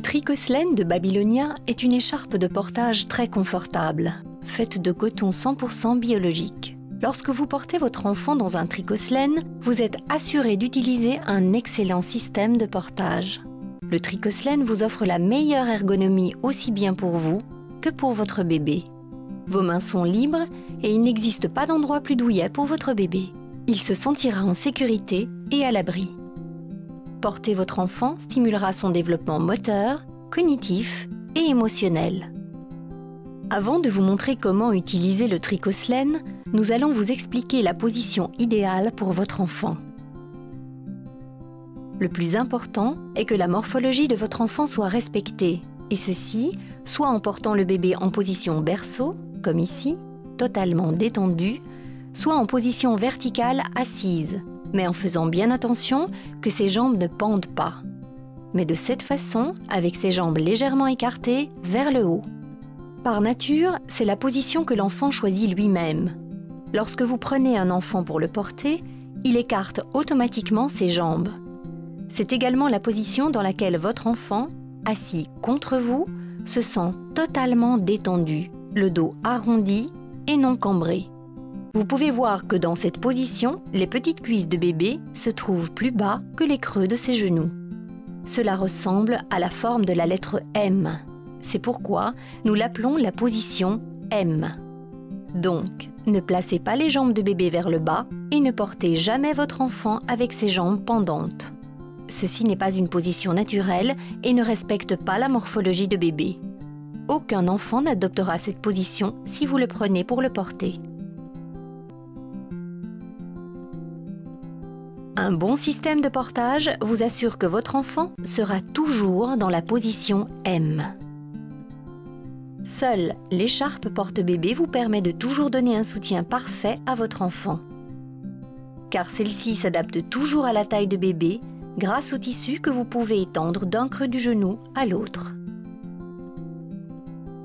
Tricoslène de Babylonia est une écharpe de portage très confortable, faite de coton 100% biologique. Lorsque vous portez votre enfant dans un tricoslène, vous êtes assuré d'utiliser un excellent système de portage. Le tricoslène vous offre la meilleure ergonomie aussi bien pour vous que pour votre bébé. Vos mains sont libres et il n'existe pas d'endroit plus douillet pour votre bébé. Il se sentira en sécurité et à l'abri. Porter votre enfant stimulera son développement moteur, cognitif et émotionnel. Avant de vous montrer comment utiliser le tricoslène, nous allons vous expliquer la position idéale pour votre enfant. Le plus important est que la morphologie de votre enfant soit respectée, et ceci soit en portant le bébé en position berceau, comme ici, totalement détendu, soit en position verticale assise, mais en faisant bien attention que ses jambes ne pendent pas. Mais de cette façon, avec ses jambes légèrement écartées vers le haut. Par nature, c'est la position que l'enfant choisit lui-même. Lorsque vous prenez un enfant pour le porter, il écarte automatiquement ses jambes. C'est également la position dans laquelle votre enfant, assis contre vous, se sent totalement détendu, le dos arrondi et non cambré. Vous pouvez voir que dans cette position, les petites cuisses de bébé se trouvent plus bas que les creux de ses genoux. Cela ressemble à la forme de la lettre M. C'est pourquoi nous l'appelons la position M. Donc, ne placez pas les jambes de bébé vers le bas et ne portez jamais votre enfant avec ses jambes pendantes. Ceci n'est pas une position naturelle et ne respecte pas la morphologie de bébé. Aucun enfant n'adoptera cette position si vous le prenez pour le porter. Un bon système de portage vous assure que votre enfant sera toujours dans la position M. Seule l'écharpe porte-bébé vous permet de toujours donner un soutien parfait à votre enfant. Car celle-ci s'adapte toujours à la taille de bébé grâce au tissu que vous pouvez étendre d'un creux du genou à l'autre.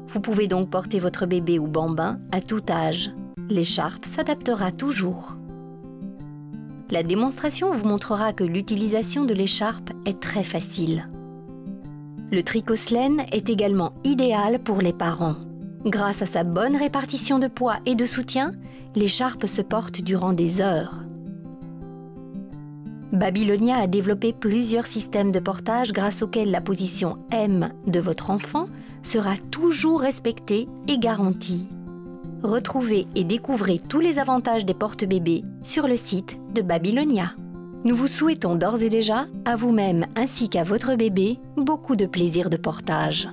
Vous pouvez donc porter votre bébé ou bambin à tout âge. L'écharpe s'adaptera toujours. La démonstration vous montrera que l'utilisation de l'écharpe est très facile. Le tricoslène est également idéal pour les parents. Grâce à sa bonne répartition de poids et de soutien, l'écharpe se porte durant des heures. Babylonia a développé plusieurs systèmes de portage grâce auxquels la position M de votre enfant sera toujours respectée et garantie. Retrouvez et découvrez tous les avantages des porte-bébés sur le site de Babylonia. Nous vous souhaitons d'ores et déjà, à vous-même ainsi qu'à votre bébé, beaucoup de plaisir de portage.